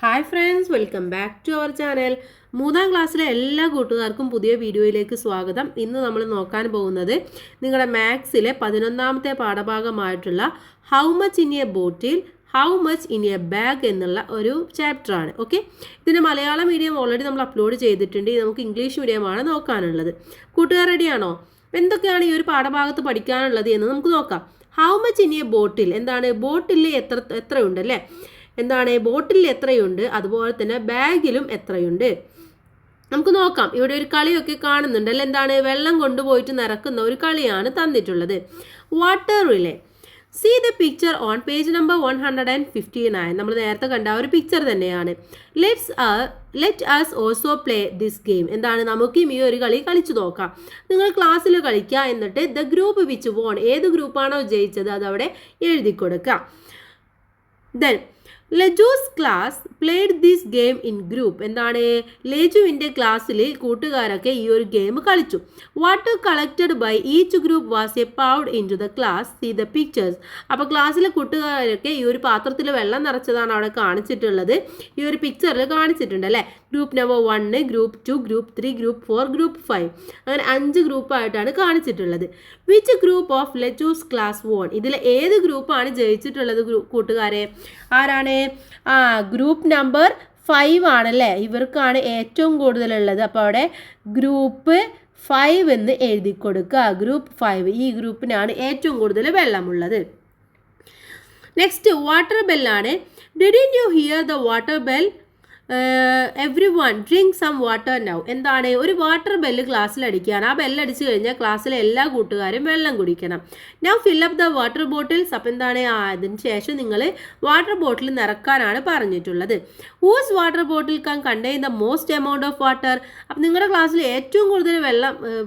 Hi friends, welcome back to our channel. 3ാം ക്ലാസ്സിലെ എല്ലാ കൂട്ടുകാർക്കും പുതിയ വീഡിയോയിലേക്ക് സ്വാഗതം. ഇന്ന് നമ്മൾ നോക്കാൻ പോകുന്നത് നിങ്ങളുടെ മാത്സിലെ 11ാമത്തെ പാഠഭാഗമായിട്ടുള്ള how much in a bottle how much in a bag എന്നുള്ള ഒരു ചാപ്റ്ററാണ്. ഓക്കെ, ഇതിൻ്റെ മലയാളം മീഡിയം ഓൾറെഡി നമ്മൾ അപ്ലോഡ് ചെയ്തിട്ടുണ്ട്. നമുക്ക് ഇംഗ്ലീഷ് മീഡിയമാണ് നോക്കാനുള്ളത്. കൂട്ടുകാർ റെഡിയാണോ? എന്തൊക്കെയാണ് ഈ ഒരു പാഠഭാഗത്ത് പഠിക്കാനുള്ളത് എന്ന് നമുക്ക് നോക്കാം. ഹൗ മച്ച് ഇൻ എ ബോട്ടിൽ എന്താണ്? ബോട്ടിൽ എത്രയുണ്ട് അല്ലേ? എന്താണ് ബോട്ടിൽ എത്രയുണ്ട്, അതുപോലെ തന്നെ ബാഗിലും എത്രയുണ്ട് നമുക്ക് നോക്കാം. ഇവിടെ ഒരു കളിയൊക്കെ കാണുന്നുണ്ട് അല്ലേ? എന്താണ്? വെള്ളം കൊണ്ടുപോയിട്ട് നിറക്കുന്ന ഒരു കളിയാണ് തന്നിട്ടുള്ളത്. Water relay. See the picture on page number 159. നമ്മൾ നേരത്തെ കണ്ട ഒരു പിക്ചർ തന്നെയാണ്. Let us also play this game. എന്താണ്? നമുക്കും ഈ ഒരു കളി കളിച്ചു നോക്കാം. നിങ്ങൾ ക്ലാസ്സിൽ കളിക്കുക, എന്നിട്ട് ദ ഗ്രൂപ്പ് വിച്ച് വോൺ, ഏത് ഗ്രൂപ്പാണോ ജയിച്ചത് അത് അവിടെ എഴുതി കൊടുക്കാം. Then Leju's class played this game in group. എന്താണ്? ലെജുവിൻ്റെ ക്ലാസ്സിൽ കൂട്ടുകാരൊക്കെ ഈ ഒരു ഗെയിം കളിച്ചു. Water collected by each group was a poured in to the class. See the pictures. അപ്പോൾ ക്ലാസ്സിലെ കൂട്ടുകാരൊക്കെ ഈ ഒരു പാത്രത്തിൽ വെള്ളം നിറച്ചതാണ് അവിടെ കാണിച്ചിട്ടുള്ളത്. ഈ ഒരു പിക്ചറിൽ കാണിച്ചിട്ടുണ്ട് അല്ലേ? Group number 1, group 2, group 3, group 4, group 5 അങ്ങനെ 5 ഗ്രൂപ്പായിട്ടാണ് കാണിച്ചിട്ടുള്ളത്. Which group of Leju's class won? ഇതിൽ ഏത് ഗ്രൂപ്പാണ് ജയിച്ചിട്ടുള്ളത് കൂട്ടുകാരെ? ആരാണ്? ഗ്രൂപ്പ് നമ്പർ 5 ആണല്ലേ, ഇവർക്കാണ് ഏറ്റവും കൂടുതലുള്ളത്. അപ്പോൾ അവിടെ ഗ്രൂപ്പ് 5 എന്ന് എഴുതി കൊടുക്കുക. ഗ്രൂപ്പ് 5, ഈ ഗ്രൂപ്പിനാണ് ഏറ്റവും കൂടുതൽ വെള്ളമുള്ളത്. നെക്സ്റ്റ് വാട്ടർ ബെല്ലാണ്. Didn't you hear the water bell? Everyone drink some water now. എന്താണ്? ഒരു വാട്ടർ ബെല്ല് ക്ലാസ്സിൽ അടിക്കുകയാണ്. ആ ബെല്ലടിച്ച് കഴിഞ്ഞാൽ ക്ലാസ്സിലെ എല്ലാ കൂട്ടുകാരും വെള്ളം കുടിക്കണം. Now fill up the water bottles. അപ്പം എന്താണ്? അതിന് ശേഷം നിങ്ങൾ വാട്ടർ ബോട്ടിൽ നിറക്കാനാണ് പറഞ്ഞിട്ടുള്ളത്. Whose water bottle can contain the most amount of water? അപ്പം നിങ്ങളുടെ ക്ലാസ്സിൽ ഏറ്റവും കൂടുതൽ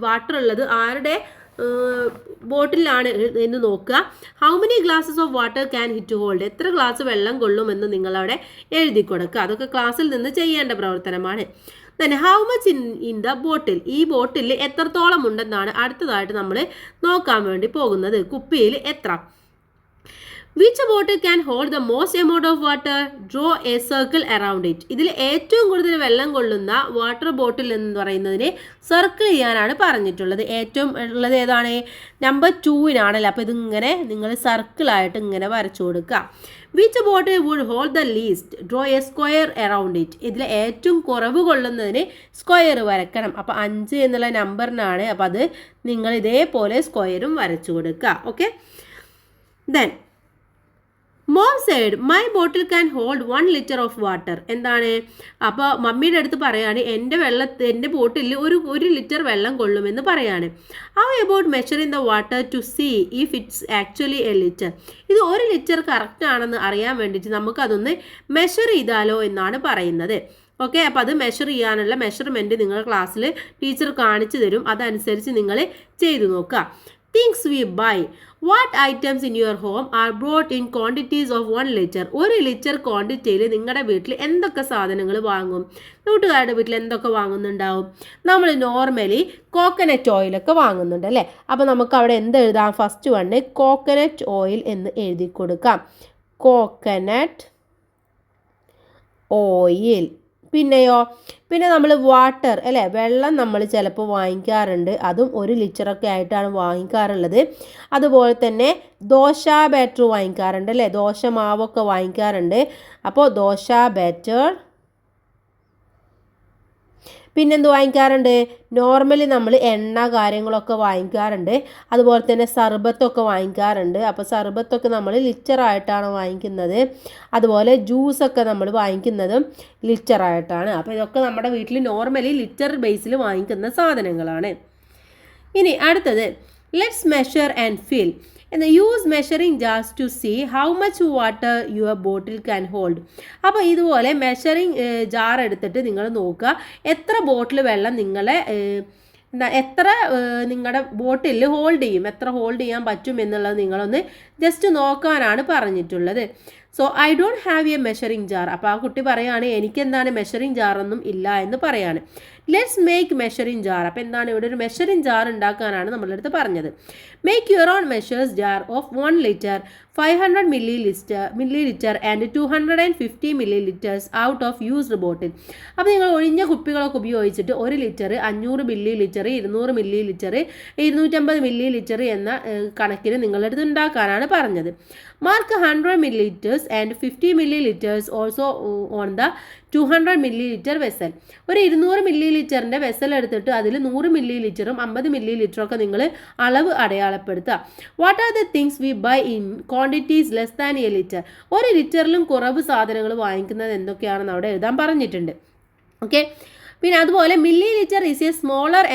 വാട്ടർ ഉള്ളത് ആരുടെ ബോട്ടിലാണ് എന്ന് നോക്കുക. How many glasses of water can hit hold? എത്ര ഗ്ലാസ് വെള്ളം കൊള്ളുമെന്ന് നിങ്ങളവിടെ എഴുതി കൊടുക്കുക. അതൊക്കെ ക്ലാസ്സിൽ നിന്ന് ചെയ്യേണ്ട പ്രവർത്തനമാണ്. then how much in the ബോട്ടിൽ? ഈ ബോട്ടിൽ എത്രത്തോളം ഉണ്ടെന്നാണ് അടുത്തതായിട്ട് നമ്മൾ നോക്കാൻ വേണ്ടി പോകുന്നത്. കുപ്പിയിൽ എത്ര? Which bottle can hold the most amount of water? Draw A circle around it. ഇതിൽ ഏറ്റവും കൂടുതൽ വെള്ളം കൊള്ളുന്ന വാട്ടർ ബോട്ടിൽ എന്ന് പറയുന്നതിനെ സർക്കിൾ ചെയ്യാനാണ് പറഞ്ഞിട്ടുള്ളത്. ഏറ്റവും ഉള്ളത് ഏതാണ്? നമ്പർ 2-നാണല്ലോ. അപ്പോൾ ഇതിങ്ങനെ നിങ്ങൾ സർക്കിളായിട്ട് ഇങ്ങനെ വരച്ചു കൊടുക്കുക. Which bottle would hold the least? Draw a square around it. ഇതിൽ ഏറ്റവും കുറവ് കൊള്ളുന്നതിന് സ്ക്വയർ വരക്കണം. അപ്പോൾ 5 എന്നുള്ള നമ്പറിനാണ്. അപ്പോൾ അത് നിങ്ങൾ ഇതേപോലെ സ്ക്വയറും വരച്ചു കൊടുക്കുക. Okay, then mom side my bottle can hold 1 litre of water. എന്താണ്? അപ്പോൾ മമ്മിയുടെ അടുത്ത് പറയാണ് എൻ്റെ ബോട്ടിൽ ഒരു ലിറ്റർ വെള്ളം കൊള്ളുമെന്ന് പറയാണ്. How about measuring the water to see if it's actually a litre? ഇത് 1 ലിറ്റർ കറക്റ്റ് ആണെന്ന് അറിയാൻ വേണ്ടിയിട്ട് നമുക്കതൊന്ന് മെഷർ ചെയ്താലോ എന്നാണ് പറയുന്നത്. ഓക്കെ, അപ്പോൾ അത് മെഷർ ചെയ്യാനുള്ള മെഷർമെൻറ്റ് നിങ്ങൾ ക്ലാസ്സിൽ ടീച്ചർ കാണിച്ചു തരും. അതനുസരിച്ച് നിങ്ങൾ ചെയ്തു നോക്കുക. Things we buy. What items in your home are brought in quantities of 1 liter? 1 litre ക്വാണ്ടിറ്റിയിൽ നിങ്ങളുടെ വീട്ടിൽ എന്തൊക്കെ സാധനങ്ങൾ വാങ്ങും? കൂട്ടുകാരുടെ വീട്ടിൽ എന്തൊക്കെ വാങ്ങുന്നുണ്ടാവും? നമ്മൾ നോർമലി കോക്കനട്ട് ഓയിലൊക്കെ വാങ്ങുന്നുണ്ട് അല്ലേ? അപ്പോൾ നമുക്ക് അവിടെ എന്ത് എഴുതാം? ഫസ്റ്റ് വണ് കോക്കനട്ട് ഓയിൽ എന്ന് എഴുതി കൊടുക്കാം. Coconut oil. പിന്നെയോ? പിന്നെ നമ്മൾ വാട്ടർ അല്ലേ, വെള്ളം നമ്മൾ ചിലപ്പോൾ വാങ്ങിക്കാറുണ്ട്. അതും 1 ലിറ്ററൊക്കെ ആയിട്ടാണ് വാങ്ങിക്കാറുള്ളത്. അതുപോലെ തന്നെ ദോശ ബാറ്റർ വാങ്ങിക്കാറുണ്ട് അല്ലേ? ദോശ മാവൊക്കെ വാങ്ങിക്കാറുണ്ട്. അപ്പോൾ ദോശ ബാറ്റർ. പിന്നെന്ത് വാങ്ങിക്കാറുണ്ട്? നോർമലി നമ്മൾ എണ്ണ കാര്യങ്ങളൊക്കെ വാങ്ങിക്കാറുണ്ട്. അതുപോലെ തന്നെ സർബത്തൊക്കെ വാങ്ങിക്കാറുണ്ട്. അപ്പോൾ സർബത്തൊക്കെ നമ്മൾ ലിറ്ററായിട്ടാണ് വാങ്ങിക്കുന്നത്. അതുപോലെ ജ്യൂസൊക്കെ നമ്മൾ വാങ്ങിക്കുന്നതും ലിറ്ററായിട്ടാണ്. അപ്പോൾ ഇതൊക്കെ നമ്മുടെ വീട്ടിൽ നോർമലി ലിറ്റർ ബേസിൽ വാങ്ങിക്കുന്ന സാധനങ്ങളാണ്. ഇനി അടുത്തത് let's measure and fill. Use measuring jars to see how much water your bottle can hold. അപ്പോൾ ഇതുപോലെ മെഷറിംഗ് ജാർ എടുത്തിട്ട് നിങ്ങൾ നോക്കുക എത്ര ബോട്ടിൽ വെള്ളം എത്ര നിങ്ങളുടെ ബോട്ടിൽ ഹോൾഡ് ചെയ്യും, എത്ര ഹോൾഡ് ചെയ്യാൻ പറ്റും എന്നുള്ളത് നിങ്ങളൊന്ന് ജസ്റ്റ് നോക്കാനാണ് പറഞ്ഞിട്ടുള്ളത്. So I don't have A measuring jar. അപ്പോൾ ആ കുട്ടി പറയാണ് എനിക്കെന്താണ് മെഷറിംഗ് ജാറൊന്നും ഇല്ല എന്ന് പറയാണ്. Let's make measuring jar. അപ്പോൾ എന്താണ് ഇവിടെ ഒരു മെഷറിംഗ് ജാർ ഉണ്ടാക്കാനാണ് നമ്മളുടെ അടുത്ത് പറഞ്ഞത്. Make your own measures jar of 1 litre 500 milliliter and 250 milliliters out of used bottle. അപ്പോൾ നിങ്ങൾ ഒഴിഞ്ഞ കുപ്പികളൊക്കെ ഉപയോഗിച്ചിട്ട് 1 ലിറ്റർ 500 milliliter 200 milliliter 250 milliliter എന്ന കണക്കിന് നിങ്ങളുടെ അടുത്ത് ഉണ്ടാക്കാനാണ് പറഞ്ഞത്. Mark 100 milliliters and 50 milliliters also on the 200 milliliter vessel. ഒരു 200 milliliterൻ്റെ വെസൽ എടുത്തിട്ട് അതിൽ 100 milliliterഉം 50 milliliter ഒക്കെ നിങ്ങൾ അളവ് അടയാളപ്പെടുത്തുക. What are the things we buy in quantities less than a litre. 1 ലിറ്ററിലും കുറവ് സാധനങ്ങൾ വാങ്ങിക്കുന്നത് എന്തൊക്കെയാണെന്ന് അവിടെ എഴുതാൻ പറഞ്ഞിട്ടുണ്ട്. ഓക്കെ, പിന്നെ അതുപോലെ milli litre is A smaller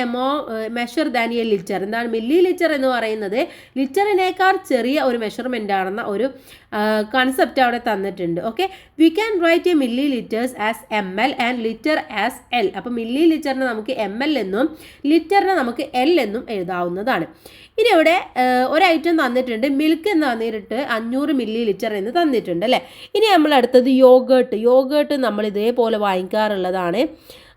measure than a litre. എന്താണ് മില്ലി ലിറ്റർ എന്ന് പറയുന്നത്? ലിറ്ററിനേക്കാൾ ചെറിയ ഒരു മെഷർമെൻ്റ് ആണെന്ന ഒരു കൺസെപ്റ്റ് അവിടെ തന്നിട്ടുണ്ട്. Okay, we can write a milli litres as ML and litre as L. അപ്പോൾ മില്ലി ലിറ്ററിനെ നമുക്ക് ML എന്നും ലിറ്ററിനെ നമുക്ക് L എന്നും എഴുതാവുന്നതാണ്. ഇനി ഇവിടെ ഒരു ഐറ്റം തന്നിട്ടുണ്ട്, മിൽക്ക് എന്ന് തന്നിട്ട് 500 milliliter എന്ന് തന്നിട്ടുണ്ട് അല്ലേ. ഇനി നമ്മൾ അടുത്തത് യോഗേർട്ട് നമ്മൾ ഇതേപോലെ വാങ്ങിക്കാറുള്ളതാണ്.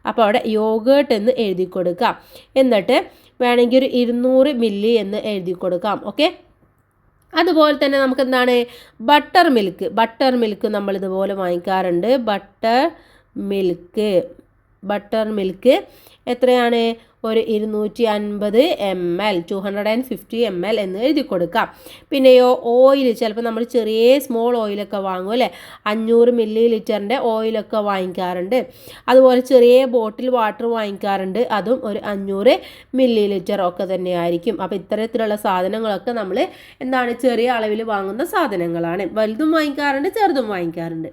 അപ്പോൾ അവിടെ യോഗേർട്ട് എന്ന് എഴുതി കൊടുക്കാം. എന്നിട്ട് വേണമെങ്കിൽ ഒരു 200 milli എന്ന് എഴുതി കൊടുക്കാം. ഓക്കെ, അതുപോലെ തന്നെ നമുക്ക് എന്താണ് ബട്ടർ മിൽക്ക് നമ്മളിതുപോലെ വാങ്ങിക്കാറുണ്ട്. ബട്ടർ മിൽക്ക് എത്രയാണ്? ഒരു 250 ml 250 ml എന്ന് എഴുതി കൊടുക്കാം. പിന്നെയോ ഓയിൽ, ചിലപ്പോൾ നമ്മൾ സ്മോൾ ഓയിലൊക്കെ വാങ്ങും അല്ലേ, 500 milliliterൻ്റെ ഓയിലൊക്കെ വാങ്ങിക്കാറുണ്ട്. അതുപോലെ ചെറിയ ബോട്ടിൽ വാട്ടർ വാങ്ങിക്കാറുണ്ട്, അതും ഒരു 500 milliliter ഒക്കെ തന്നെയായിരിക്കും. അപ്പോൾ ഇത്തരത്തിലുള്ള സാധനങ്ങളൊക്കെ നമ്മൾ എന്താണ് ചെറിയ അളവിൽ വാങ്ങുന്ന സാധനങ്ങളാണ്. വലുതും വാങ്ങിക്കാറുണ്ട്, ചെറുതും വാങ്ങിക്കാറുണ്ട്.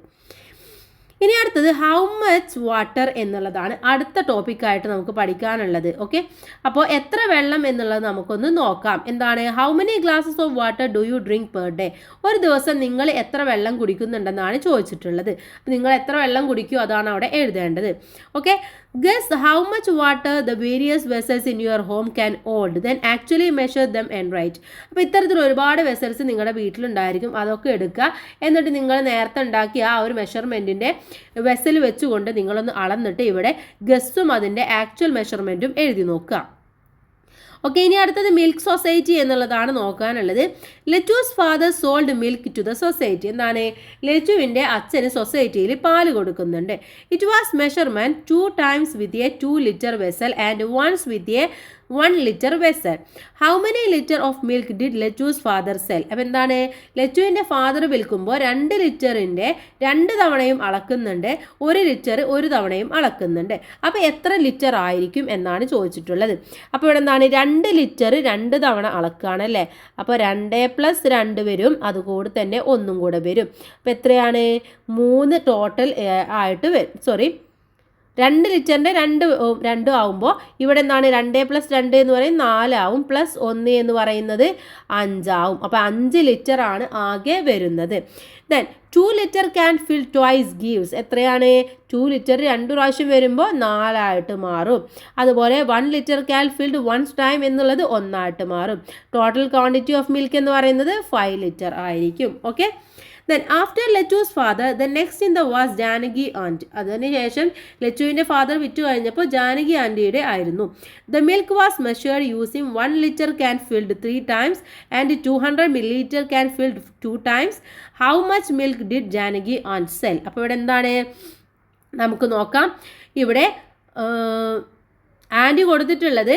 ഇനി അടുത്തത് ഹൗ മച്ച് വാട്ടർ എന്നുള്ളതാണ് അടുത്ത ടോപ്പിക്കായിട്ട് നമുക്ക് പഠിക്കാനുള്ളത്. ഓക്കെ, അപ്പോൾ എത്ര വെള്ളം എന്നുള്ളത് നമുക്കൊന്ന് നോക്കാം. എന്താണ് how many glasses of water do you drink per day. ഒരു ദിവസം നിങ്ങൾ എത്ര വെള്ളം കുടിക്കുന്നുണ്ടെന്നാണ് ചോദിച്ചിട്ടുള്ളത്. അപ്പോൾ നിങ്ങൾ എത്ര വെള്ളം കുടിക്കുമോ അതാണ് അവിടെ എഴുതേണ്ടത്. Okay, guess how much water the various vessels in your home can hold, then actually measure them and write. അപ്പോൾ ഇത്തരത്തിൽ ഒരുപാട് വെസൽസ് നിങ്ങളുടെ വീട്ടിലുണ്ടായിരിക്കും, അതൊക്കെ എടുക്കുക. എന്നിട്ട് നിങ്ങൾ നേരത്തെ ഉണ്ടാക്കിയ ആ ഒരു മെഷർമെൻറ്റിൻ്റെ വെസൽ വെച്ചുകൊണ്ട് നിങ്ങളൊന്ന് അളന്നിട്ട് ഇവിടെ ഗസ്സും അതിൻ്റെ ആക്ച്വൽ മെഷർമെൻറ്റും എഴുതി നോക്കുക. ഓക്കെ, ഇനി അടുത്തത് മിൽക്ക് സൊസൈറ്റി എന്നുള്ളതാണ് നോക്കാനുള്ളത്. Lettu's father sold milk to the society. എന്താണ്? ലെറ്റുവിൻ്റെ അച്ഛന് സൊസൈറ്റിയിൽ പാല് കൊടുക്കുന്നുണ്ട്. It was measurement 2 times with a 2 liter vessel and once with a 1 liter vessel. How many litre of milk did Lettu's father sell. അപ്പോൾ എന്താണ്? ലെറ്റുവിൻ്റെ ഫാദർ വിൽക്കുമ്പോൾ 2 ലിറ്ററിൻ്റെ 2 തവണയും അളക്കുന്നുണ്ട്, 1 ലിറ്റർ 1 തവണയും അളക്കുന്നുണ്ട്. അപ്പോൾ എത്ര ലിറ്റർ ആയിരിക്കും എന്നാണ് ചോദിച്ചിട്ടുള്ളത്. അപ്പോൾ ഇവിടെ എന്താണ്? 2 ലിറ്റർ 2 തവണ അളക്കുകയാണല്ലേ. അപ്പോൾ 2 + 2 വരും, അതുകൂടെ തന്നെ 1 കൂടെ വരും. അപ്പോൾ എത്രയാണ്? 3 ടോട്ടൽ ആയിട്ട് വരും. 2 ലിറ്ററിൻ്റെ 2 ആവുമ്പോൾ ഇവിടെ എന്താണ്? 2 + 2 എന്ന് പറയുന്നത് 4 ആവും, പ്ലസ് 1 എന്ന് പറയുന്നത് 5 ആവും. അപ്പോൾ 5 ലിറ്റർ ആണ് ആകെ വരുന്നത്. Then 2 liter can fill twice gives. എത്രയാണ്? 2 ലിറ്റർ 2 പ്രാവശ്യം വരുമ്പോൾ 4 ആയിട്ട് മാറും. അതുപോലെ 1 liter can filled once time എന്നുള്ളത് 1 ആയിട്ട് മാറും. ടോട്ടൽ ക്വാണ്ടിറ്റി ഓഫ് മിൽക്ക് എന്ന് പറയുന്നത് 5 ലിറ്റർ ആയിരിക്കും. Okay, then after Letu's father the next in the was Janaki aunt. അതിനുശേഷം ലെറ്റുവിൻ്റെ ഫാദർ വിറ്റു കഴിഞ്ഞപ്പോൾ ജാനകി ആൻറ്റിയുടെ ആയിരുന്നു. The milk was measured using 1 liter can filled 3 times and 200 milliliter can filled 2 times. How much milk did Janaki aunt sell? അപ്പോൾ ഇവിടെ എന്താണ് നമുക്ക് നോക്കാം. ഇവിടെ ആൻറ്റി കൊടുത്തിട്ടുള്ളത്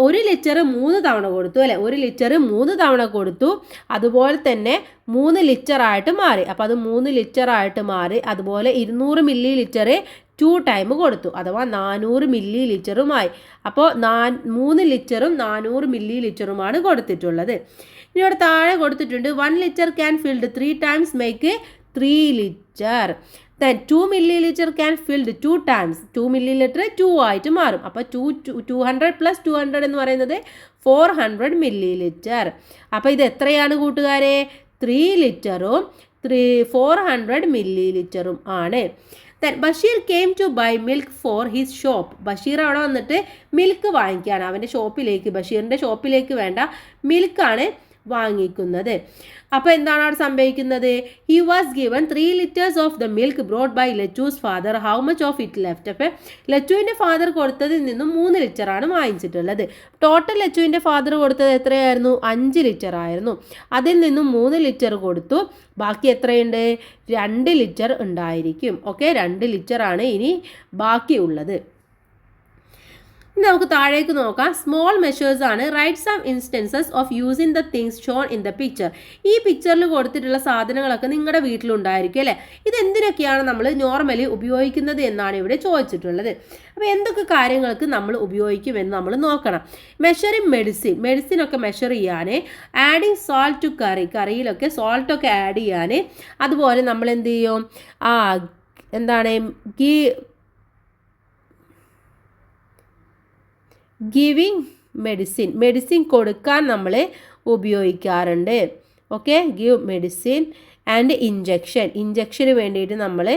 1 ലിറ്റർ 3 തവണ കൊടുത്തു അല്ലേ. 1 ലിറ്റർ 3 തവണ കൊടുത്തു, അതുപോലെ തന്നെ 3 ലിറ്റർ ആയിട്ട് മാറി. അപ്പോൾ അത് 3 ലിറ്റർ ആയിട്ട് മാറി. അതുപോലെ 200 milliliter 2 ടൈം കൊടുത്തു, അഥവാ 400 milliliterമായി. അപ്പോൾ 3 ലിറ്ററും 400 milliliterമാണ് കൊടുത്തിട്ടുള്ളത്. ഇനി ഇവിടെ താഴെ കൊടുത്തിട്ടുണ്ട് 1 liter can filled 3 times make 3 liter. then 2 milliliter can filled 2 times. 2 milliliter 2 ആയിട്ട് മാറും. അപ്പോൾ 200 + 200 എന്ന് പറയുന്നത് 400 milliliter. അപ്പോൾ ഇത് കൂട്ടുകാരെ? 3 ലിറ്ററും 400 milliliterഉം ആണ്. then Basheer came to buy milk for his shop. Basheer അവിടെ വന്നിട്ട് മിൽക്ക് വാങ്ങിക്കുകയാണ് അവൻ്റെ ഷോപ്പിലേക്ക്. ബഷീറിൻ്റെ ഷോപ്പിലേക്ക് വേണ്ട മിൽക്കാണ് വാങ്ങിക്കുന്നത്. അപ്പോൾ എന്താണ് അവിടെ സംഭവിക്കുന്നത്? He was given 3 liters of the milk brought by Lachu's father. How much of it left? അപ്പോൾ ലച്ചുവിൻ്റെ ഫാദർ കൊടുത്തതിൽ നിന്നും 3 ലിറ്ററാണ് വാങ്ങിച്ചിട്ടുള്ളത്. ടോട്ടൽ ലച്ചുവിൻ്റെ ഫാദർ കൊടുത്തത് എത്രയായിരുന്നു? 5 ലിറ്റർ ആയിരുന്നു. അതിൽ നിന്നും 3 ലിറ്റർ കൊടുത്തു. ബാക്കി എത്രയുണ്ട്? 2 ലിറ്റർ ഉണ്ടായിരിക്കും. ഓക്കെ, 2 ലിറ്ററാണ് ഇനി ബാക്കിയുള്ളത്. ഇനി നമുക്ക് താഴേക്ക് നോക്കാം. സ്മോൾ മെഷേഴ്സ് ആണ്. Write some instances of using the things shown in the picture. ഈ പിക്ചറിൽ കൊടുത്തിട്ടുള്ള സാധനങ്ങളൊക്കെ നിങ്ങളുടെ വീട്ടിലുണ്ടായിരിക്കും അല്ലേ? ഇതെന്തിനൊക്കെയാണ് നമ്മൾ നോർമലി ഉപയോഗിക്കുന്നത് എന്നാണ് ഇവിടെ ചോദിച്ചിട്ടുള്ളത്. അപ്പോൾ എന്തൊക്കെ കാര്യങ്ങൾക്ക് നമ്മൾ ഉപയോഗിക്കുമെന്ന് നമ്മൾ നോക്കണം. മെഷറിങ് മെഡിസിനൊക്കെ മെഷർ ചെയ്യാൻ, ആഡിങ് സോൾട്ട് ടു കറിയിലൊക്കെ സോൾട്ടൊക്കെ ആഡ് ചെയ്യാൻ, അതുപോലെ നമ്മൾ എന്ത് ചെയ്യും? എന്താണ് ഗിവിങ് മെഡിസിൻ കൊടുക്കാൻ നമ്മൾ ഉപയോഗിക്കാറുണ്ട്. Okay, give medicine and injection വേണ്ടിയിട്ട് നമ്മൾ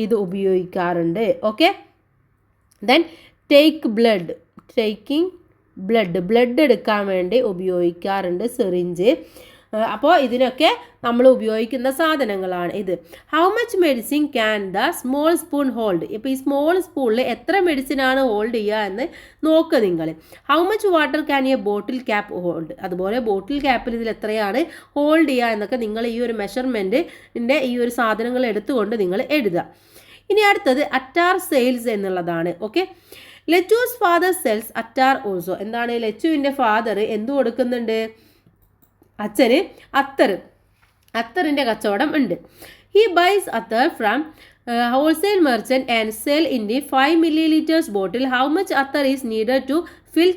ഇത് ഉപയോഗിക്കാറുണ്ട്. ഓക്കെ, ദെൻ ടേക്കിംഗ് ബ്ലഡ് എടുക്കാൻ വേണ്ടി ഉപയോഗിക്കാറുണ്ട് സിറിഞ്ച്. അപ്പോൾ ഇതിനൊക്കെ നമ്മൾ ഉപയോഗിക്കുന്ന സാധനങ്ങളാണ് ഇത്. How much medicine can the small spoon hold? ഇപ്പോൾ ഈ സ്മോൾ സ്പൂണിൽ എത്ര മെഡിസിനാണ് ഹോൾഡ് ചെയ്യുക എന്ന് നോക്കുക നിങ്ങൾ. How much water can A bottle cap hold? അതുപോലെ ബോട്ടിൽ ക്യാപ്പിൽ ഇതിൽ എത്രയാണ് ഹോൾഡ് ചെയ്യുക എന്നൊക്കെ നിങ്ങൾ ഈ ഒരു മെഷർമെൻറ്റിൻ്റെ ഈ ഒരു സാധനങ്ങൾ എടുത്തുകൊണ്ട് നിങ്ങൾ എഴുതുക. ഇനി അടുത്തത് അറ്റാർ സെയിൽസ് എന്നുള്ളതാണ്. Okay, Lachu's father sells attar also. എന്താണ്? ലച്ചുവിൻ്റെ ഫാദർ എന്ത് കൊടുക്കുന്നുണ്ട്? അച്ഛന് അത്തറിൻ്റെ കച്ചവടം ഉണ്ട്. He buys attar from wholesale merchant and sell in the 5 milliliters bottle. How much attar is needed to fill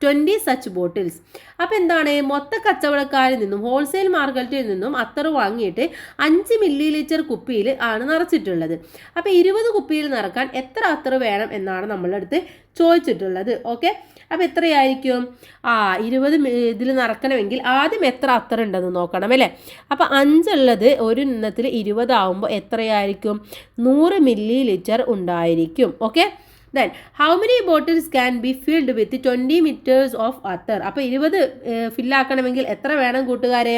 20 such bottles? അപ്പോൾ എന്താണ്? മൊത്ത കച്ചവടക്കാരിൽ നിന്നും ഹോൾസെയിൽ മാർക്കറ്റിൽ നിന്നും അത്തർ വാങ്ങിയിട്ട് 5 milliliter കുപ്പിയിൽ ആണ് നിറച്ചിട്ടുള്ളത്. അപ്പോൾ 20 കുപ്പിയിൽ നിറക്കാൻ എത്ര അത്തർ വേണം എന്നാണ് നമ്മളുടെ അടുത്ത് ചോദിച്ചിട്ടുള്ളത്. ഓക്കെ, അപ്പോൾ എത്രയായിരിക്കും? 20 ഇതിൽ നിറക്കണമെങ്കിൽ ആദ്യം എത്ര അത്തർ ഉണ്ടെന്ന് നോക്കണം അല്ലേ? അപ്പോൾ 5 ഉള്ളത് ഒരു എണ്ണത്തിൽ 20 ആവുമ്പോൾ എത്രയായിരിക്കും? 100 milliliter ഉണ്ടായിരിക്കും. Okay, then how many bottles can be filled with 20 liters of attar? അപ്പോൾ 20 ഫില്ലാക്കണമെങ്കിൽ എത്ര വേണം കൂട്ടുകാരെ?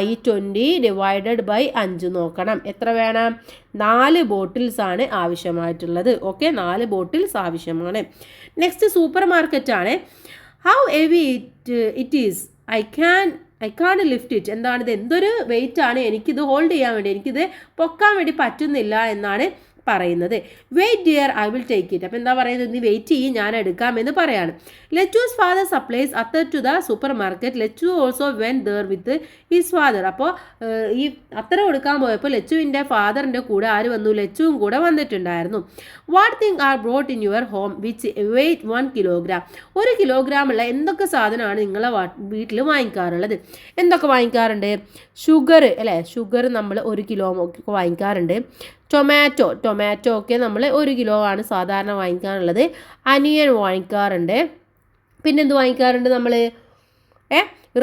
ഈ 20 ഡിവൈഡഡ് ബൈ 5 നോക്കണം. എത്ര വേണം? 4 ബോട്ടിൽസ് ആണ് ആവശ്യമായിട്ടുള്ളത്. ഓക്കെ, 4 ബോട്ടിൽസ് ആവശ്യമാണ്. നെക്സ്റ്റ് സൂപ്പർ മാർക്കറ്റാണ്. How heavy it is? I can't lift it. എന്താണ്? ഇത് എന്തൊരു വെയിറ്റ് ആണ്, എനിക്കിത് ഹോൾഡ് ചെയ്യാൻ വേണ്ടി, എനിക്കിത് പൊക്കാൻ വേണ്ടി പറ്റുന്നില്ല എന്നാണ് പറയുന്നത്. Wait dear, I will take it. അപ്പോൾ എന്താ പറയുന്നത്? നീ വെയിറ്റ് ചെയ്യും, ഞാൻ എടുക്കാമെന്ന് പറയാണ്. Lachu's father supplies attar to the super market. Lachu also went there with his father. അപ്പോൾ ഈ അത്തർ കൊടുക്കാൻ പോയപ്പോൾ ലച്ചുവിൻ്റെ ഫാദറിൻ്റെ കൂടെ ആര് വന്നു? ലച്ചുവും കൂടെ വന്നിട്ടുണ്ടായിരുന്നു. What thing are brought in your home which weight 1 kilogram? 1 കിലോഗ്രാമുള്ള എന്തൊക്കെ സാധനമാണ് നിങ്ങളെ വീട്ടിൽ വാങ്ങിക്കാറുള്ളത്? എന്തൊക്കെ വാങ്ങിക്കാറുണ്ട്? ഷുഗർ അല്ലേ? ഷുഗർ നമ്മൾ 1 കിലോ വാങ്ങിക്കാറുണ്ട്. ടൊമാറ്റോ ഒക്കെ നമ്മൾ 1 കിലോ ആണ് സാധാരണ വാങ്ങിക്കാറുള്ളത്. അനിയൻ വാങ്ങിക്കാറുണ്ട്. പിന്നെന്ത് വാങ്ങിക്കാറുണ്ട് നമ്മൾ?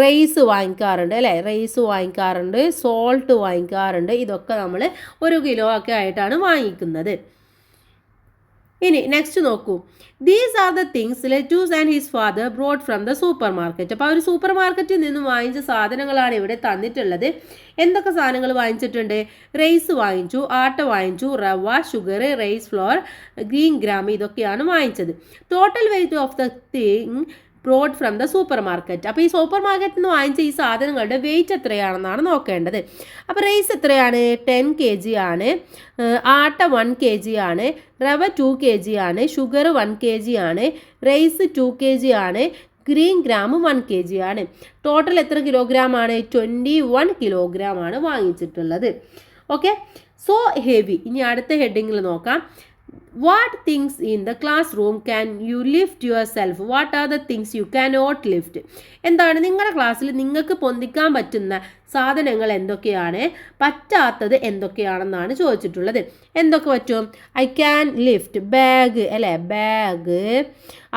റൈസ് വാങ്ങിക്കാറുണ്ട് അല്ലേ? റൈസ് വാങ്ങിക്കാറുണ്ട്. സോൾട്ട് വാങ്ങിക്കാറുണ്ട്. ഇതൊക്കെ നമ്മൾ 1 കിലോ ഒക്കെ ആയിട്ടാണ് വാങ്ങിക്കുന്നത്. ഇനി നെക്സ്റ്റ് നോക്കൂ. These are the things lettuce and his father brought from the super market. അപ്പോൾ ഒരു സൂപ്പർ മാർക്കറ്റിൽ നിന്നും വാങ്ങിച്ച സാധനങ്ങളാണ് ഇവിടെ തന്നിട്ടുള്ളത്. എന്തൊക്കെ സാധനങ്ങൾ വാങ്ങിച്ചിട്ടുണ്ട്? റൈസ് വാങ്ങിച്ചു, ആട്ട വാങ്ങിച്ചു, rava, sugar, rice flour, green gram, ഇതൊക്കെയാണ് വാങ്ങിച്ചത്. Total weight of the thing brought from the super market. അപ്പോൾ ഈ സൂപ്പർ മാർക്കറ്റിൽ നിന്ന് വാങ്ങിച്ച ഈ സാധനങ്ങളുടെ വെയിറ്റ് എത്രയാണെന്നാണ് നോക്കേണ്ടത്. അപ്പോൾ റൈസ് എത്രയാണ്? 10 kg ആണ്. ആട്ട 1 kg ആണ്. റവ 2 kg ആണ്. ഷുഗർ 1 kg ആണ്. റൈസ് 2 kg ആണ്. ഗ്രീൻ ഗ്രാം 1 kg ആണ്. ടോട്ടൽ എത്ര കിലോഗ്രാം ആണ്? 21 kilogram ആണ് വാങ്ങിച്ചിട്ടുള്ളത്. Okay, so heavy. ഇനി അടുത്ത ഹെഡിങ്ങിൽ നോക്കാം. What things in the classroom can you lift yourself? What are the things you cannot lift? എന്താണ് നിങ്ങളുടെ ക്ലാസ്സിൽ നിങ്ങൾക്ക് പൊന്തിക്കാൻ പറ്റുന്ന സാധനങ്ങൾ എന്തൊക്കെയാണ്, പറ്റാത്തത് എന്തൊക്കെയാണെന്നാണ് ചോദിച്ചിട്ടുള്ളത്. എന്തൊക്കെ പറ്റും? ഐ ക്യാൻ ലിഫ്റ്റ് ബാഗ് അല്ലേ? ബാഗ്,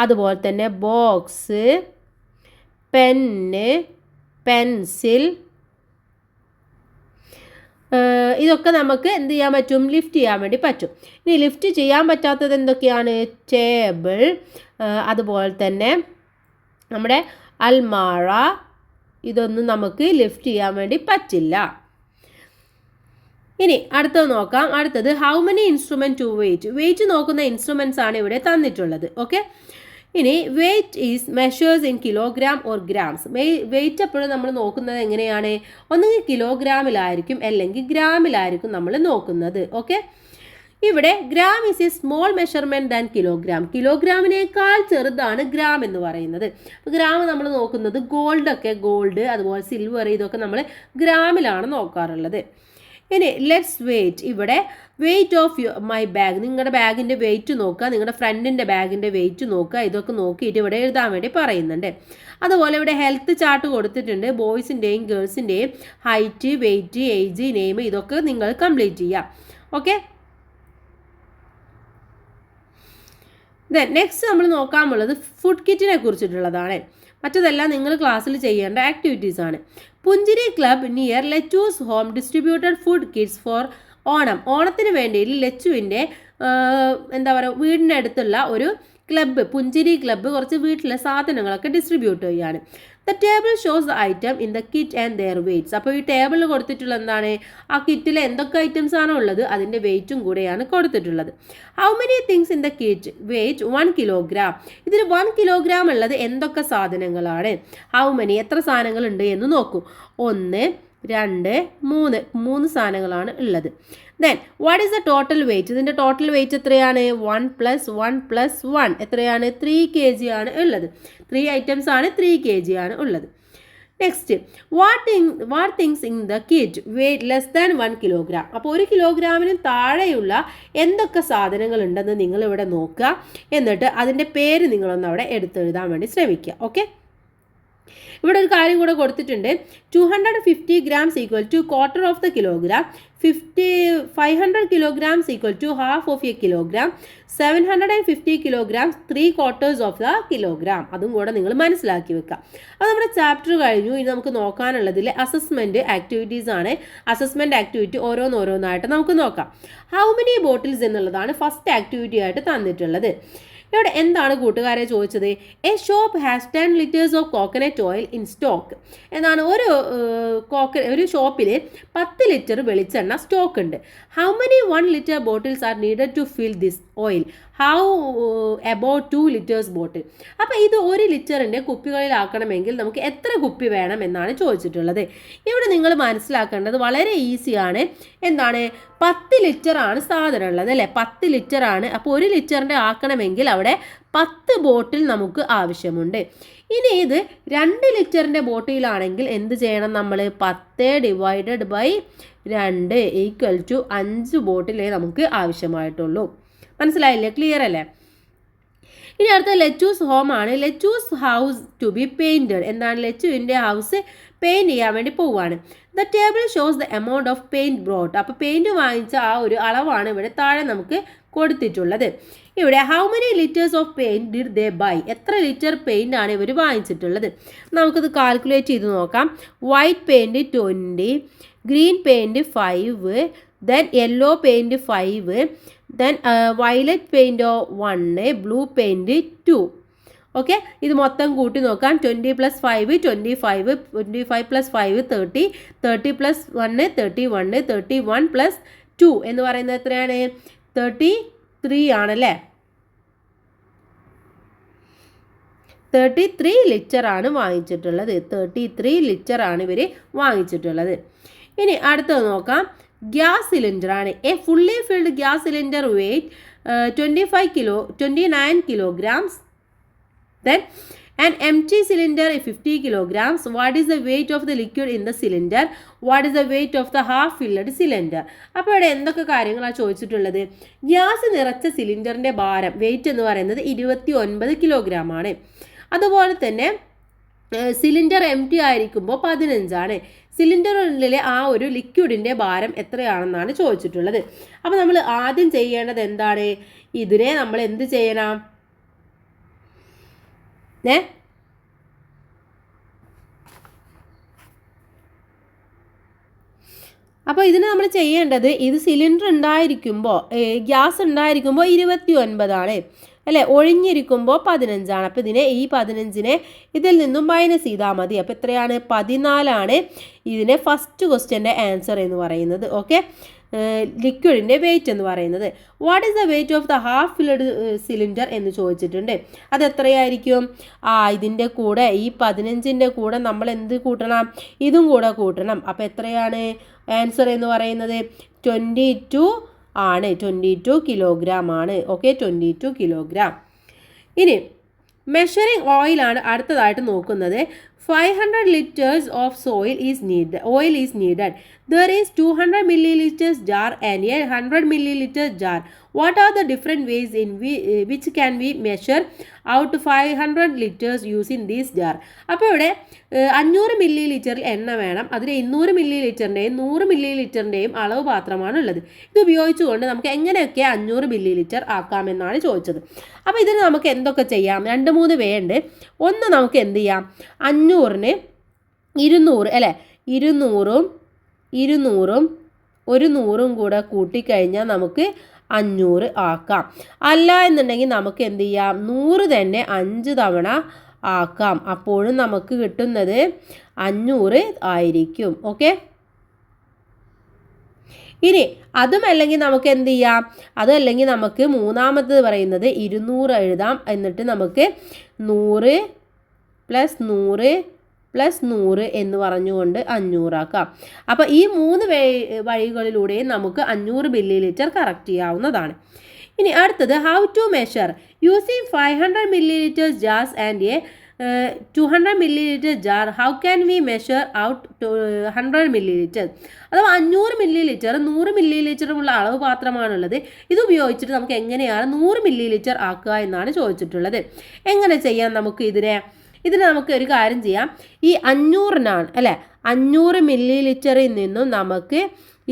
അതുപോലെ തന്നെ ബോക്സ്, പെന്ന്, പെൻസിൽ, ഇതൊക്കെ നമുക്ക് എന്ത് ചെയ്യാൻ പറ്റും? ലിഫ്റ്റ് ചെയ്യാൻ വേണ്ടി പറ്റും. ഇനി ലിഫ്റ്റ് ചെയ്യാൻ പറ്റാത്തത് എന്തൊക്കെയാണ്? ടേബിൾ, അതുപോലെ തന്നെ നമ്മുടെ അൽമാറ, ഇതൊന്നും നമുക്ക് ലിഫ്റ്റ് ചെയ്യാൻ വേണ്ടി പറ്റില്ല. ഇനി അടുത്തത് നോക്കാം. അടുത്തത് how many instrument to weight നോക്കുന്ന ഇൻസ്ട്രുമെൻറ്റ്സ് ആണ് ഇവിടെ തന്നിട്ടുള്ളത്. ഓക്കെ, ഇനി weight is measures in kilogram or grams. Weight എപ്പോഴും നമ്മൾ നോക്കുന്നത് എങ്ങനെയാണ്? ഒന്നുകിൽ കിലോഗ്രാമിലായിരിക്കും അല്ലെങ്കിൽ ഗ്രാമിലായിരിക്കും നമ്മൾ നോക്കുന്നത്. ഓക്കെ, ഇവിടെ gram is a small measurement than kilogram. കിലോഗ്രാമിനേക്കാൾ ചെറുതാണ് ഗ്രാം എന്ന് പറയുന്നത്. ഗ്രാം നമ്മൾ നോക്കുന്നത് ഗോൾഡ് അതുപോലെ സിൽവർ ഇതൊക്കെ നമ്മൾ ഗ്രാമിലാണ് നോക്കാറുള്ളത്. ഇനി ലെറ്റ്സ് വെയിറ്റ്. ഇവിടെ വെയിറ്റ് ഓഫ് മൈ ബാഗ്, നിങ്ങളുടെ ബാഗിൻ്റെ വെയിറ്റ് നോക്കുക, നിങ്ങളുടെ ഫ്രണ്ടിൻ്റെ ബാഗിൻ്റെ വെയിറ്റ് നോക്കുക. ഇതൊക്കെ നോക്കിയിട്ട് ഇവിടെ എഴുതാൻ വേണ്ടി പറയുന്നുണ്ട്. അതുപോലെ ഇവിടെ ഹെൽത്ത് ചാർട്ട് കൊടുത്തിട്ടുണ്ട്. ബോയ്സിൻ്റെയും ഗേൾസിൻ്റെയും ഹൈറ്റ്, വെയിറ്റ്, ഏജ്, നെയിം ഇതൊക്കെ നിങ്ങൾ കംപ്ലീറ്റ് ചെയ്യുക. ഓക്കെ, നെക്സ്റ്റ് നമ്മൾ നോക്കാനുള്ളത് ഫുഡ് കിറ്റിനെ കുറിച്ചിട്ടുള്ളതാണ്. മറ്റതെല്ലാം നിങ്ങൾ ക്ലാസ്സിൽ ചെയ്യേണ്ട ആക്ടിവിറ്റീസ് ആണ്. Punchiri club near Lechu's home distributed food kits for Onam. ഓണത്തിന് വേണ്ടിയിട്ട് ലെച്ചുവിൻ്റെ എന്താ പറയുക, വീടിൻ്റെ അടുത്തുള്ള ഒരു ക്ലബ്ബ്, പുഞ്ചിരി ക്ലബ്ബ് കുറച്ച് വീട്ടിലെ സാധനങ്ങളൊക്കെ ഡിസ്ട്രിബ്യൂട്ട് ചെയ്യാണ്. The table shows the item in the kit and their weights. അപ്പോൾ ഈ ടേബിളിൽ കൊടുത്തിട്ടുള്ള എന്താണ്, ആ കിറ്റിൽ എന്തൊക്കെ ഐറ്റംസ് ആണോ ഉള്ളത് അതിൻ്റെ വെയിറ്റും കൂടെയാണ് കൊടുത്തിട്ടുള്ളത്. How many things in the kit weight 1 kilogram. ഇതിൽ 1 കിലോഗ്രാം ഉള്ളത് എന്തൊക്കെ സാധനങ്ങളാണ്? ഹൗ മെനി എത്ര സാധനങ്ങളുണ്ട് എന്ന് നോക്കൂ. 1, 2, 3 സാധനങ്ങളാണ് ഉള്ളത്. Then what is the total wait? ഇതിൻ്റെ ടോട്ടൽ വെയിറ്റ് എത്രയാണ്? 1 + 1 + 1 എത്രയാണ്? 3 kg ആണ് ഉള്ളത്. 3 ഐറ്റംസ് ആണ്, 3 kg ആണ് ഉള്ളത്. Next what things in the kit wait less than 1 kilogram. അപ്പോൾ 1 കിലോഗ്രാമിന് താഴെയുള്ള എന്തൊക്കെ സാധനങ്ങൾ ഉണ്ടെന്ന് നിങ്ങൾ ഇവിടെ നോക്കുക. എന്നിട്ട് അതിൻ്റെ പേര് നിങ്ങളൊന്ന് അവിടെ എടുത്തെഴുതാൻ വേണ്ടി ശ്രമിക്കുക. ഓക്കെ, ഇവിടെ ഒരു കാര്യം കൂടെ കൊടുത്തിട്ടുണ്ട്. 250 grams equal to 1/4 of the kilogram, 500 kilograms equal to half of a kilogram, 750 kilograms 3/4 of the kilogram. അതും കൂടെ നിങ്ങൾ മനസ്സിലാക്കി വെക്കുക. അത് നമ്മുടെ ചാപ്റ്റർ കഴിഞ്ഞു. ഇനി നമുക്ക് നോക്കാനുള്ളതിൽ അസസ്മെൻറ്റ് ആക്ടിവിറ്റീസ് ആണ്. അസസ്മെൻറ്റ് ആക്ടിവിറ്റി ഓരോന്നായിട്ട് നമുക്ക് നോക്കാം. ഹൗ മെനി ബോട്ടിൽസ് എന്നുള്ളതാണ് ഫസ്റ്റ് ആക്ടിവിറ്റി ആയിട്ട് തന്നിട്ടുള്ളത്. ഇവിടെ എന്താണ് കൂട്ടുകാരെ ചോദിച്ചത്? A shop has 10 liters of coconut oil in stock എന്നാണ്. ഒരു ഷോപ്പിൽ 10 ലിറ്റർ വെളിച്ചെണ്ണ സ്റ്റോക്ക് ഉണ്ട്. How many 1 liter bottles are needed to fill this oil? How about 2 liters bottle? അപ്പോൾ ഇത് 1 ലിറ്ററിൻ്റെ കുപ്പികളിലാക്കണമെങ്കിൽ നമുക്ക് എത്ര കുപ്പി വേണം എന്നാണ് ചോദിച്ചിട്ടുള്ളത്. ഇവിടെ നിങ്ങൾ മനസ്സിലാക്കേണ്ടത് വളരെ ഈസിയാണ്. എന്താണ്, 10 ലിറ്ററാണ് സാധനം ഉള്ളത് അല്ലേ? 10 ലിറ്ററാണ്. അപ്പോൾ 1 ലിറ്ററിൻ്റെ ആക്കണമെങ്കിൽ അവിടെ 10 ബോട്ടിൽ നമുക്ക് ആവശ്യമുണ്ട്. ഇനി ഇത് 2 ലിറ്ററിൻ്റെ ബോട്ടിലാണെങ്കിൽ എന്ത് ചെയ്യണം നമ്മൾ? 10 / 2 ഈക്വൽ ടു 5 ബോട്ടിലേ നമുക്ക് ആവശ്യമായിട്ടുള്ളൂ. മനസ്സിലായില്ലേ? ക്ലിയർ അല്ലേ? ഇനി അടുത്ത ലെച്ചൂസ് ഹോം ആണ്. Lechu's house to be painted. എന്താണ്? ലെച്ചുവിൻ്റെ ഹൗസ് പെയിൻറ്റ് ചെയ്യാൻ വേണ്ടി പോവുകയാണ്. The table shows the amount of paint brought. അപ്പോൾ പെയിൻറ്റ് വാങ്ങിച്ച ആ ഒരു അളവാണ് ഇവിടെ താഴെ നമുക്ക് കൊടുത്തിട്ടുള്ളത്. ഇവിടെ how many litres of paint did they buy? എത്ര ലിറ്റർ പെയിൻ്റ് ആണ് ഇവർ വാങ്ങിച്ചിട്ടുള്ളത്? നമുക്കത് കാൽക്കുലേറ്റ് ചെയ്ത് നോക്കാം. White paint 20, green paint 5, then yellow paint 5, then violet പെയിൻറ്റോ 1, ബ്ലൂ പെയിൻറ്റ് 2. ഓക്കെ, ഇത് മൊത്തം കൂട്ടി നോക്കാം. 20 + 5 25, 25 + 5 30, 30 + 1 31, 31 + 2 എന്ന് പറയുന്നത് എത്രയാണ്? 33 ആണല്ലേ? 33 ലിറ്ററാണ് വാങ്ങിച്ചിട്ടുള്ളത്. 33 ലിറ്ററാണ് ഇവർ വാങ്ങിച്ചിട്ടുള്ളത്. ഇനി അടുത്തത് നോക്കാം. ഗ്യാസ് സിലിണ്ടർ ആണ്. A fully filled gas cylinder weight 29 kilograms. Then an empty cylinder 50 kilograms. What is the weight of the liquid in the cylinder? What is the weight of the half filled cylinder? അപ്പോൾ ഇവിടെ എന്തൊക്കെ കാര്യങ്ങളാണ് ചോദിച്ചിട്ടുള്ളത്? Gas നിറച്ച സിലിണ്ടറിൻ്റെ ഭാരം wait എന്ന് പറയുന്നത് 29 kilogram ആണ്. അതുപോലെ തന്നെ സിലിണ്ടർ എം ടി ആയിരിക്കുമ്പോൾ 15 ആണ്. സിലിണ്ടറിലെ ആ ഒരു ലിക്വിഡിൻ്റെ ഭാരം എത്രയാണെന്നാണ് ചോദിച്ചിട്ടുള്ളത്. അപ്പോൾ നമ്മൾ ആദ്യം ചെയ്യേണ്ടത് എന്താണ്? ഇതിനെ നമ്മൾ എന്ത് ചെയ്യണം? അപ്പോൾ ഇതിന് നമ്മൾ ചെയ്യേണ്ടത്, ഇത് സിലിണ്ടർ ഉണ്ടായിരിക്കുമ്പോൾ ഗ്യാസ് ഉണ്ടായിരിക്കുമ്പോൾ 29 ആണ്. അല്ലേ, ഒഴിഞ്ഞിരിക്കുമ്പോൾ 15 അപ്പോൾ ഈ 15 ഇതിൽ നിന്നും മൈനസ് ചെയ്താൽ മതി. അപ്പോൾ എത്രയാണ്? 14 ഇതിനെ ഫസ്റ്റ് ക്വസ്റ്റ്യൻ്റെ ആൻസർ എന്ന് പറയുന്നത്. ഓക്കെ, ലിക്വിഡിൻ്റെ വെയിറ്റ് എന്ന് പറയുന്നത്. What is the wait of the half filled cylinder എന്ന് ചോദിച്ചിട്ടുണ്ട്. അത് എത്രയായിരിക്കും? ഇതിൻ്റെ കൂടെ ഈ 15ൻ്റെ കൂടെ നമ്മൾ എന്ത് കൂട്ടണം? ഇതും കൂടെ കൂട്ടണം. അപ്പോൾ എത്രയാണ് ആൻസർ എന്ന് പറയുന്നത്? 22 ആണ്. 22 കിലോഗ്രാം ആണ്. Okay, 22 kilogram. ഇനി മെഷറിംഗ് ഓയിലാണ് അടുത്തതായിട്ട് നോക്കുന്നത്. 500 liters of oil is needed. There is 200 milliliters jar and a 100 milliliter jar. What are the different ways in which can we measure out 500 liters using this jar? അപ്പോൾ ഇവിടെ 500 milli ലിറ്ററിൽ എണ്ണ വേണം. അതിൽ 200 milli ലിറ്ററിൻ്റെയും 100 milli ലിറ്ററിൻ്റെയും അളവ് പാത്രമാണ് ഉള്ളത്. ഇത് ഉപയോഗിച്ചുകൊണ്ട് നമുക്ക് എങ്ങനെയൊക്കെ 500 മില്ലി ലിറ്റർ ആക്കാമെന്നാണ് ചോദിച്ചത്. അപ്പോൾ ഇതിന് നമുക്ക് എന്തൊക്കെ ചെയ്യാം? 2-3 വേ ഉണ്ട്. ഒന്ന്, നമുക്ക് എന്ത് ചെയ്യാം? 500-ന് 200 അല്ലേ, 200-ഉം 200-ഉം 100-ഉം കൂടെ കൂട്ടിക്കഴിഞ്ഞാൽ നമുക്ക് 500 ആക്കാം. അല്ല എന്നുണ്ടെങ്കിൽ നമുക്ക് എന്ത് ചെയ്യാം? 100 തന്നെ 5 തവണ ആക്കാം. അപ്പോഴും നമുക്ക് കിട്ടുന്നത് 500 ആയിരിക്കും. ഓക്കെ, ഇനി അതുമല്ലെങ്കിൽ നമുക്ക് എന്ത് ചെയ്യാം? അതല്ലെങ്കിൽ നമുക്ക് മൂന്നാമത്തത് പറയുന്നത് 200 എഴുതാം. എന്നിട്ട് നമുക്ക് 100 + 100 + 100 എന്ന് പറഞ്ഞുകൊണ്ട് 500 ആക്കാം. അപ്പോൾ ഈ 3 വഴികളിലൂടെയും നമുക്ക് 500 മില്ലി ലിറ്റർ കറക്റ്റ് ചെയ്യാവുന്നതാണ്. ഇനി അടുത്തത്, how to measure using 500 millilitre jars and a 200 millilitre jar. How can we measure out 100 millilitre? അഥവാ 500 മില്ലി ലിറ്റർ 100 മില്ലി ലിറ്ററുമുള്ള അളവ് പാത്രമാണുള്ളത്. ഇത് ഉപയോഗിച്ചിട്ട് നമുക്ക് എങ്ങനെയാണ് 100 മില്ലി ലിറ്റർ ആക്കുക എന്നാണ് ചോദിച്ചിട്ടുള്ളത്. എങ്ങനെ ചെയ്യാം നമുക്ക് ഇതിന് നമുക്ക് ഒരു കാര്യം ചെയ്യാം. ഈ 500-നാണ് അല്ലേ, 500 മില്ലി ലിറ്ററിൽ നിന്നും നമുക്ക്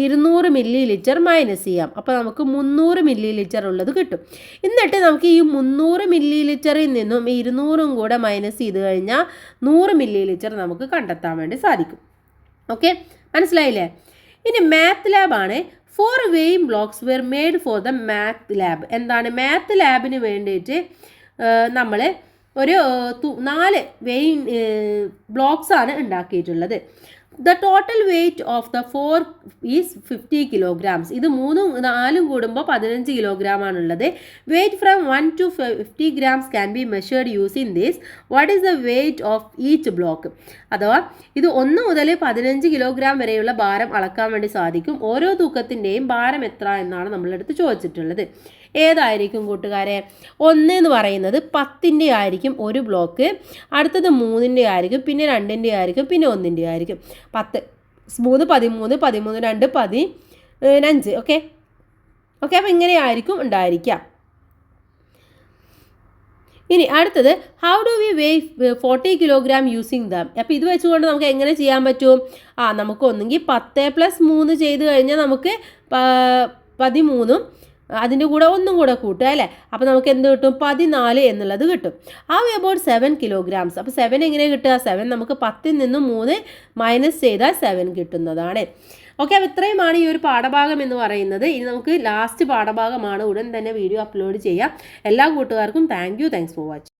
200 മില്ലി ലിറ്റർ മൈനസ് ചെയ്യാം. അപ്പോൾ നമുക്ക് 300 മില്ലി ലിറ്റർ ഉള്ളത് കിട്ടും. എന്നിട്ട് നമുക്ക് ഈ 300 മില്ലി ലിറ്ററിൽ നിന്നും 200-ഉം കൂടെ മൈനസ് ചെയ്ത് കഴിഞ്ഞാൽ 100 മില്ലി ലിറ്റർ നമുക്ക് കണ്ടെത്താൻ വേണ്ടി സാധിക്കും. ഓക്കെ, മനസ്സിലായില്ലേ? ഇനി മാത്ത് ലാബാണ്. 4 weighing blocks were made for the math lab. എന്താണ്? മാത്ത് ലാബിന് വേണ്ടിയിട്ട് നമ്മൾ ഒരു 4 വെയിങ് ബ്ലോക്സ് ആണ് ഉണ്ടാക്കിയിട്ടുള്ളത്. The total weight of the 4 is 50 kilograms. ഇത് 3ഉം 4ഉം കൂടുമ്പോൾ 15 കിലോഗ്രാം ആണുള്ളത്. Weight from 1 to 50 grams can be measured using this. What is the weight of each block? അഥവാ ഇത് 1 മുതൽ 15 കിലോഗ്രാം വരെയുള്ള ഭാരം അളക്കാൻ വേണ്ടി സാധിക്കും. ഓരോ തൂക്കത്തിൻ്റെയും ഭാരം എത്ര എന്നാണ് നമ്മളടുത്ത് ചോദിച്ചിട്ടുള്ളത്. ഏതായിരിക്കും കൂട്ടുകാരെ? 1 എന്ന് പറയുന്നത് 10ൻ്റെ ആയിരിക്കും ഒരു ബ്ലോക്ക്, അടുത്തത് 3ൻ്റെ ആയിരിക്കും, പിന്നെ 2ൻ്റെ ആയിരിക്കും, പിന്നെ 1ൻ്റെ ആയിരിക്കും. 10 3 13 13 2 15. ഓക്കെ, അപ്പോൾ ഇങ്ങനെയായിരിക്കും ഉണ്ടായിരിക്കാം. ഇനി അടുത്തത്, how do we weigh 40 kilogram using them? അപ്പോൾ ഇത് വെച്ചുകൊണ്ട് നമുക്ക് എങ്ങനെ ചെയ്യാൻ പറ്റും? നമുക്ക് ഒന്നെങ്കിൽ 10 + 3 ചെയ്ത് കഴിഞ്ഞാൽ നമുക്ക് 13-ഉം അതിൻ്റെ കൂടെ 1 കൂടെ കൂട്ടുക അല്ലേ. അപ്പോൾ നമുക്ക് എന്ത് കിട്ടും? 14 എന്നുള്ളത് കിട്ടും. How about 7 kilograms? അപ്പോൾ 7 എങ്ങനെ കിട്ടുക? 7 നമുക്ക് 10-ൽ നിന്നും 3 മൈനസ് ചെയ്താൽ 7 കിട്ടുന്നതാണ്. ഓക്കെ, അപ്പോൾ ഇത്രയുമാണ് ഈ ഒരു പാഠഭാഗം എന്ന് പറയുന്നത്. ഇനി നമുക്ക് ലാസ്റ്റ് പാഠഭാഗമാണ്. ഉടൻ തന്നെ വീഡിയോ അപ്ലോഡ് ചെയ്യാം. എല്ലാ കൂട്ടുകാർക്കും താങ്ക്സ് ഫോർ വാച്ചിങ്.